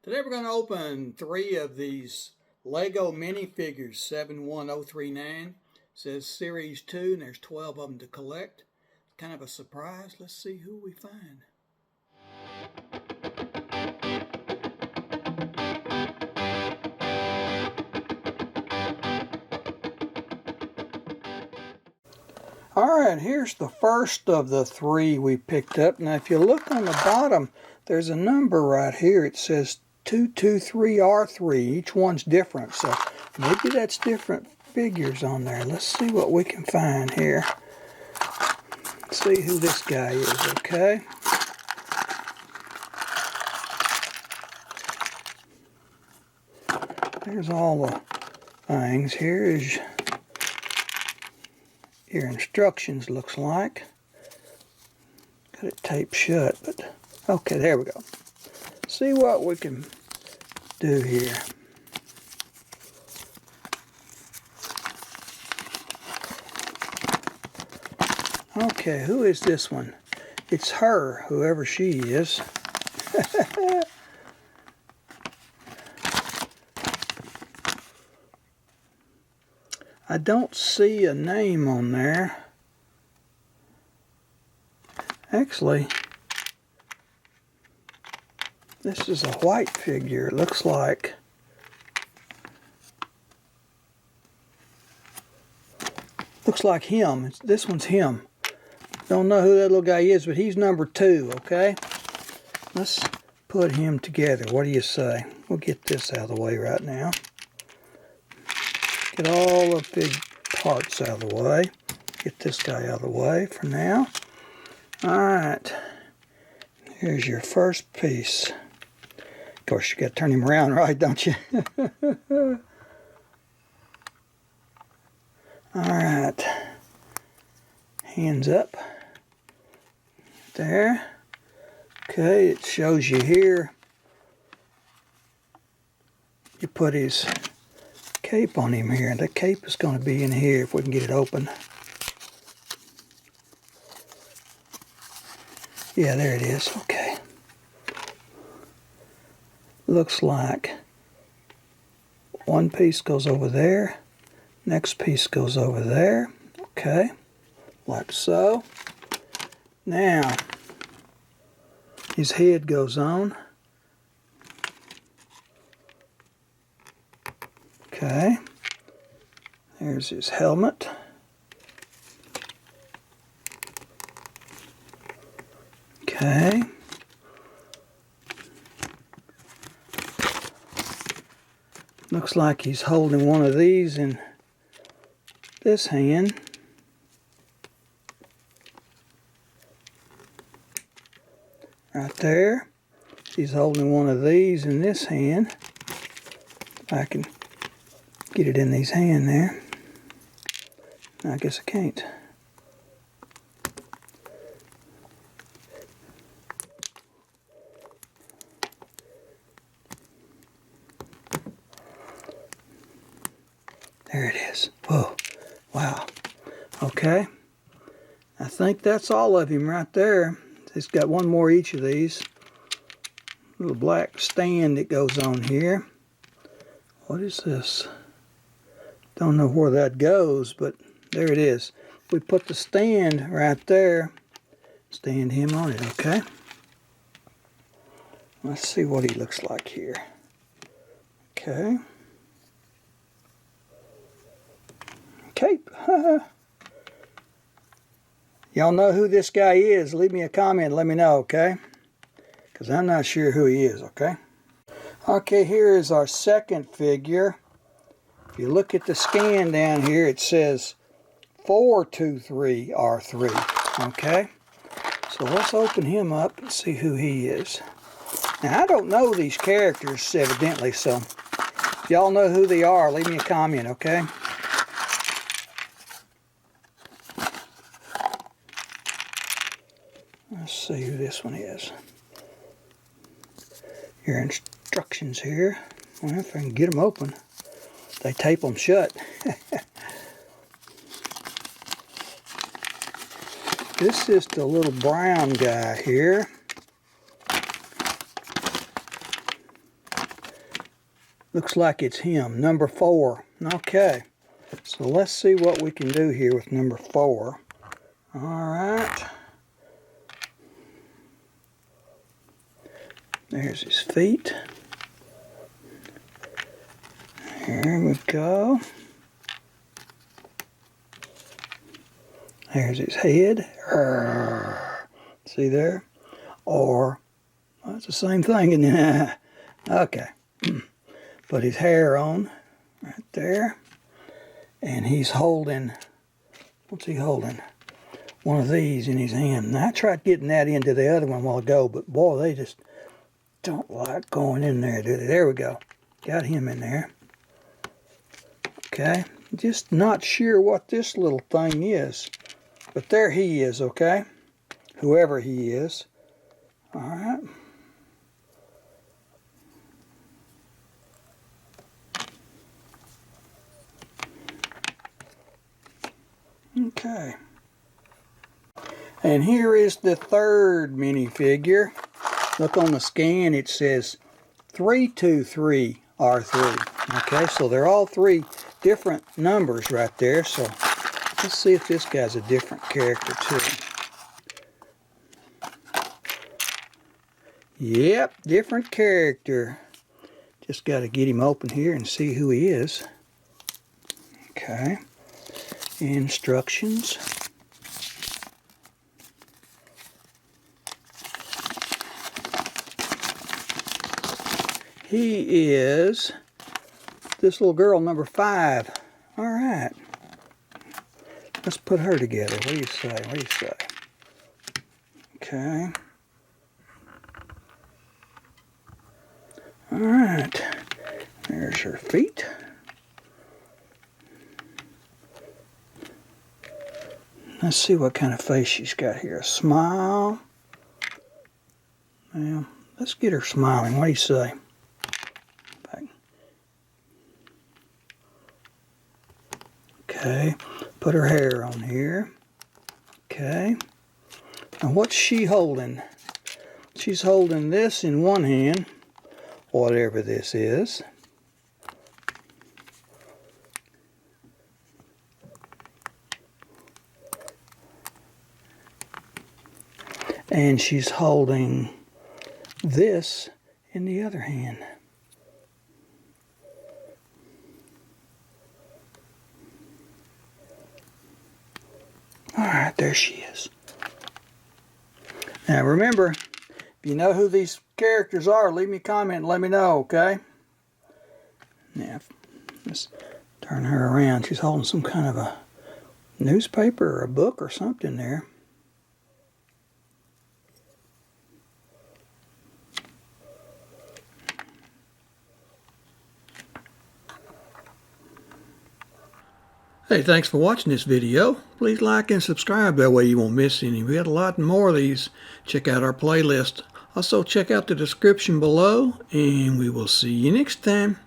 Today we're going to open 3 of these Lego minifigures 71039. It says Series 2 and there's 12 of them to collect. Kind of a surprise. Let's see who we find. Alright, here's the first of the 3 we picked up. Now if you look on the bottom, there's a number right here. It says 223R3. Each one's different, so maybe that's different figures on there. Let's see what we can find here. Let's see who this guy is, okay? There's all the things. Here is your instructions, looks like. Got it taped shut, but okay, there we go. See what we can do here. Okay, who is this one? It's her, whoever she is. I don't see a name on there. Actually, this is a white figure, it looks like. Looks like him. This one's him. Don't know who that little guy is, but he's number 2, okay? Let's put him together. What do you say? We'll get this out of the way right now. Get all the big parts out of the way. Get this guy out of the way for now. Alright. Here's your first piece. Of course, you got to turn him around, right, don't you? Alright. Hands up. There. Okay, it shows you here. You put his cape on him here, and the cape is going to be in here if we can get it open. Yeah, there it is. Okay. Looks like one piece goes over there, next piece goes over there. Okay, like so. Now his head goes on. Okay, there's his helmet. Okay. Looks like he's holding one of these in this hand. Right there. He's holding one of these in this hand. If I can get it in his hand there. I guess I can't. There it is. Whoa. Wow. Okay. I think that's all of him right there. It's got one more each of these. Little black stand that goes on here. What is this? Don't know where that goes, but there it is. We put the stand right there. Stand him on it, okay? Let's see what he looks like here. Okay. Cape. Y'all know who this guy is? Leave me a comment and let me know, okay? Because I'm not sure who he is, okay? Okay, here is our second figure. If you look at the scan down here, it says 423R3, okay? So let's open him up and see who he is. Now, I don't know these characters, evidently, so if y'all know who they are, leave me a comment, okay? Let's see who this one is. Your instructions here. Well, if I can get them open. They tape them shut. This is the little brown guy here. Looks like it's him, number 4. Okay, so let's see what we can do here with number 4. Alright. There's his feet. Here we go. There's his head. See there? Or, well, it's the same thing, isn't it? Okay. Put his hair on right there. And he's holding, what's he holding? One of these in his hand. Now, I tried getting that into the other one a while ago, but boy, they just don't like going in there, do they? There we go. Got him in there. Okay. Just not sure what this little thing is. But there he is, okay? Whoever he is. Alright. Okay. And here is the third minifigure. Look on the scan, it says 323R3. Okay, so they're all 3 different numbers right there. So let's see if this guy's a different character too. Yep, different character. Just got to get him open here and see who he is. Okay. Instructions. He is this little girl, number 5. All right. Let's put her together. What do you say? What do you say? Okay. All right. There's her feet. Let's see what kind of face she's got here. A smile. Well, let's get her smiling. What do you say? Okay. Put her hair on here. Okay. Now what's she holding? She's holding this in one hand, whatever this is. And she's holding this in the other hand. Alright, there she is. Now remember, if you know who these characters are, leave me a comment and let me know, okay? Now, let's turn her around. She's holding some kind of a newspaper or a book or something there. Hey, thanks for watching this video. Please like and subscribe, that way you won't miss any. We got a lot more of these. Check out our playlist. Also check out the description below, and we will see you next time.